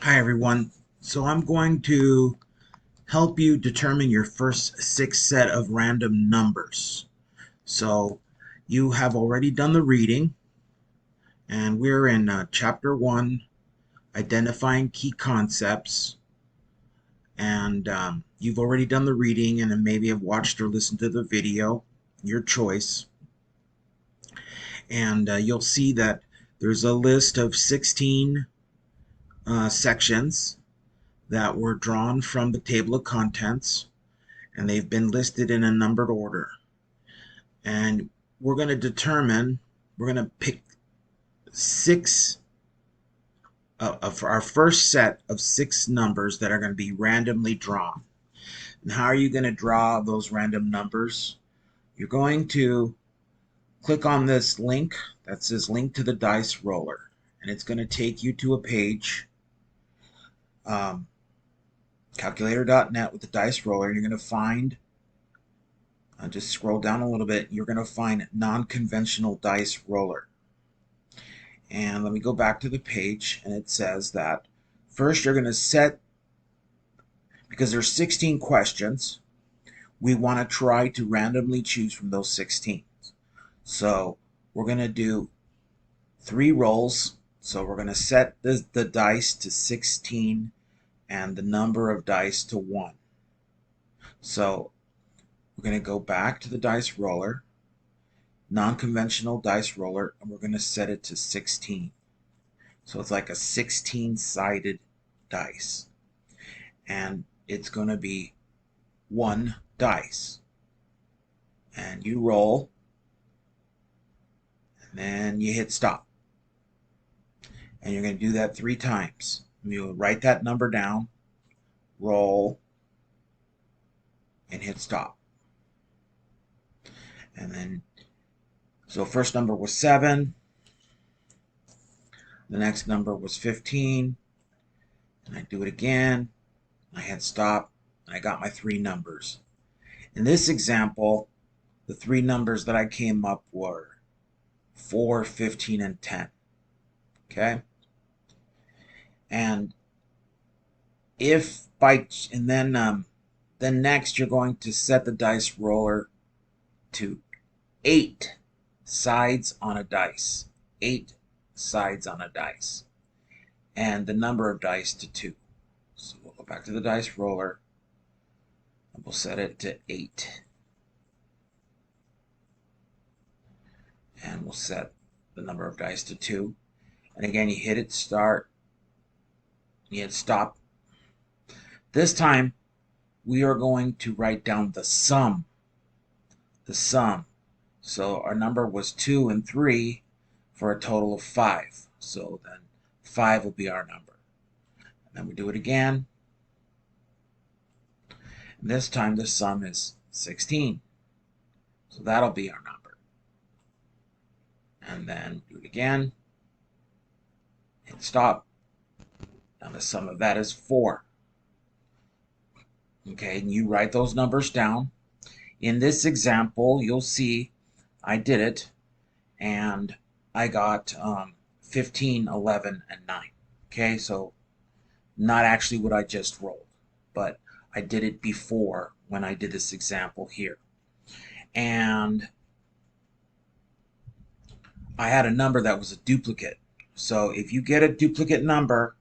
Hi everyone. So I'm going to help you determine your first six set of random numbers. So you have already done the reading, and we're in chapter 1, identifying key concepts. And you've already done the reading and then maybe have watched or listened to the video, your choice. And you'll see that there's a list of 16 sections that were drawn from the table of contents, and they've been listed in a numbered order. And we're going to we're going to pick six of our first set of six numbers that are going to be randomly drawn. And how are you going to draw those random numbers? You're going to click on this link that says link to the dice roller, and it's going to take you to a page, calculator.net with the dice roller, and you're going to find just scroll down a little bit. You're going to find non-conventional dice roller. And let me go back to the page, and it says that first you're going to set, because there's 16 questions, we want to try to randomly choose from those 16. So we're going to do 3 rolls. So we're going to set the dice to 16 and the number of dice to 1. So we're going to go back to the dice roller, non-conventional dice roller, and we're going to set it to 16. So it's like a 16-sided dice. And it's going to be 1 dice. And you roll, and then you hit stop. And you're going to do that 3 times. You'll write that number down, roll, and hit stop. And then, so first number was 7. The next number was 15. And I do it again. I hit stop, and I got my 3 numbers. In this example, the 3 numbers that I came up were 4, 15, and 10. Okay? And then next you're going to set the dice roller to 8 sides on a dice. 8 sides on a dice. And the number of dice to 2. So we'll go back to the dice roller, and we'll set it to 8. And we'll set the number of dice to 2. And again, you hit it start, you hit stop. This time, we are going to write down the sum. The sum. So our number was 2 and 3 for a total of 5. So then 5 will be our number. And then we do it again. And this time the sum is 16. So that'll be our number. And then do it again. Hit stop. Now the sum of that is 4. Okay, and you write those numbers down. In this example, you'll see I did it, and I got 15, 11, and 9. Okay, so not actually what I just rolled, but I did it before when I did this example here. And I had a number that was a duplicate. So if you get a duplicate number,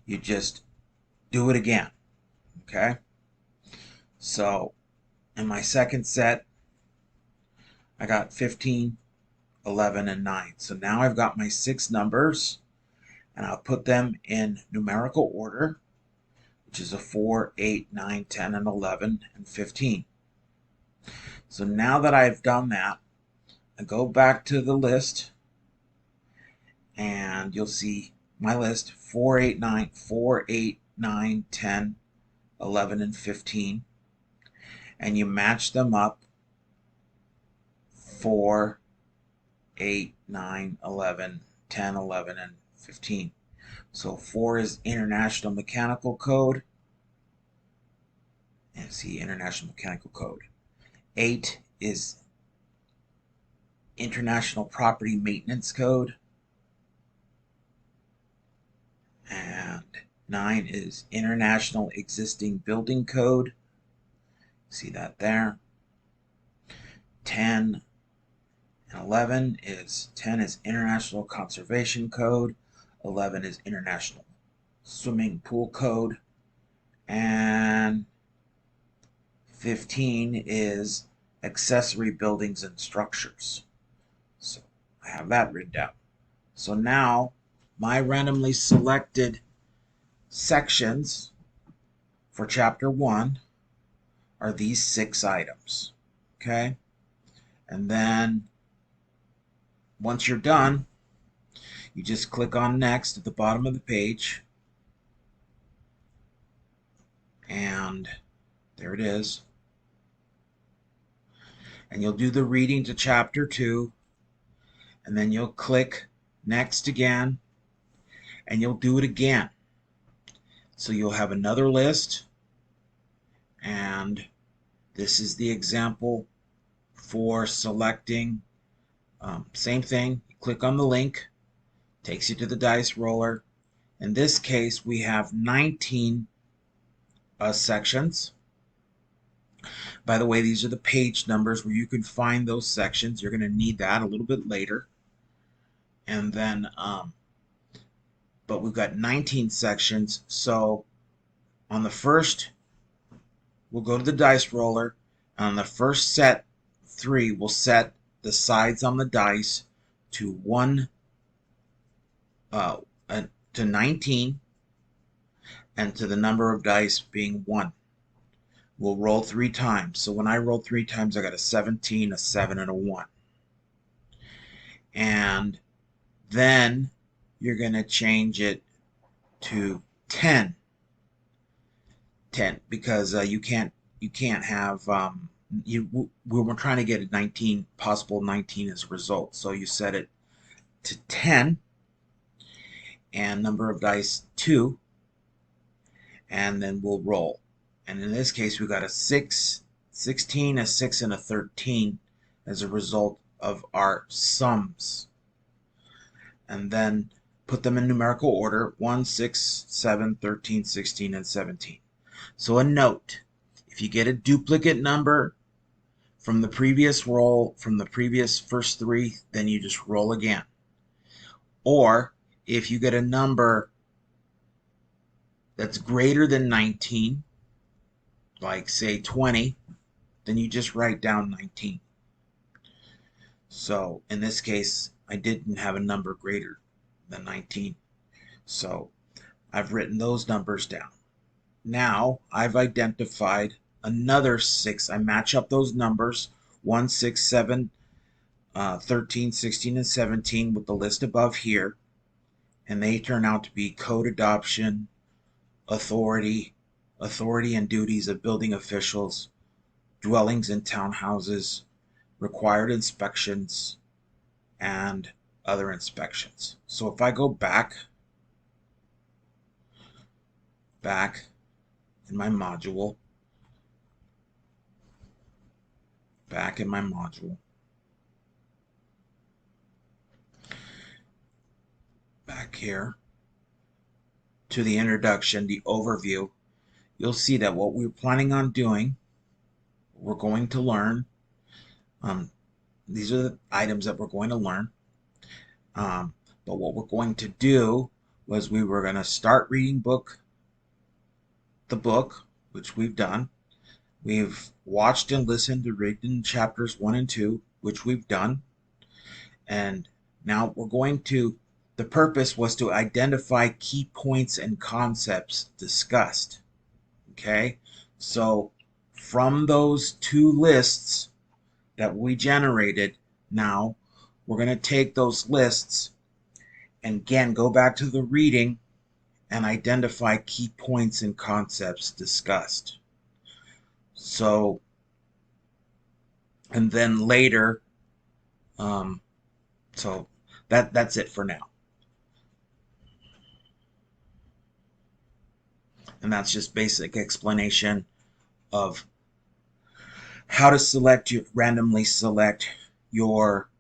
you just do it again. Okay? So in my second set, I got 15, 11, and 9. So now I've got my 6 numbers, and I'll put them in numerical order, which is a 4, 8, 9, 10, and 11, and 15. So now that I've done that, I go back to the list, and you'll see my list, 4, 8, 9, 4, 8, 9, 10, 11, and 15. And you match them up, 4, 8, 9, 11, 10, 11, and 15. So 4 is International Mechanical Code. And see, International Mechanical Code. 8 is International Property Maintenance Code. 9 is International Existing Building Code. See that there. 10 and 11 is 10 is International Conservation Code. 11 is International Swimming Pool Code. And 15 is Accessory Buildings and Structures. So I have that written down. So now my randomly selected sections for chapter 1 are these 6 items. Okay? And then once you're done, you just click on next at the bottom of the page. And there it is. And you'll do the reading to chapter 2. And then you'll click next again. And you'll do it again. So you'll have another list. And this is the example for selecting. Same thing. You click on the link. Takes you to the dice roller. In this case, we have 19 sections. By the way, these are the page numbers where you can find those sections. You're going to need that a little bit later. And then, but we've got 19 sections. So on the first, we'll go to the dice roller. And on the first set 3, we'll set the sides on the dice to 1 to 19 and to the number of dice being 1. We'll roll 3 times. So when I roll 3 times, I got a 17, a 7, and a 1. And then you're going to change it to 10. 10 because you can't have we're trying to get a 19 possible 19 as a result. So you set it to 10 and number of dice 2, and then we'll roll. And in this case, we got a 6, 16, a 6, and a 13 as a result of our sums. And then put them in numerical order: 1, 6, 7, 13, 16, and 17. So a note: if you get a duplicate number from the previous roll, from the previous first 3, then you just roll again. Or if you get a number that's greater than 19, like say 20, then you just write down 19. So in this case, I didn't have a number greater than 19. So I've written those numbers down. Now I've identified another 6. I match up those numbers: 1, 6, 7, 13, 16, and 17 with the list above here. And they turn out to be code adoption, authority and duties of building officials, dwellings and townhouses, required inspections, and other inspections. So if I go back in my module, back here to the introduction, the overview, you'll see that what we're planning on doing, we're going to learn. These are the items that we're going to learn. But what we're going to do was we were going to start reading the book, which we've done. We've watched and listened to reading chapters 1 and 2, which we've done. And now we're going to, the purpose was to identify key points and concepts discussed. Okay? So from those 2 lists that we generated, now we're going to take those lists and again go back to the reading and identify key points and concepts discussed. So, and then later, so that's it for now. And that's just basic explanation of how to randomly select your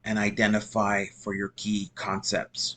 and identify for your key concepts.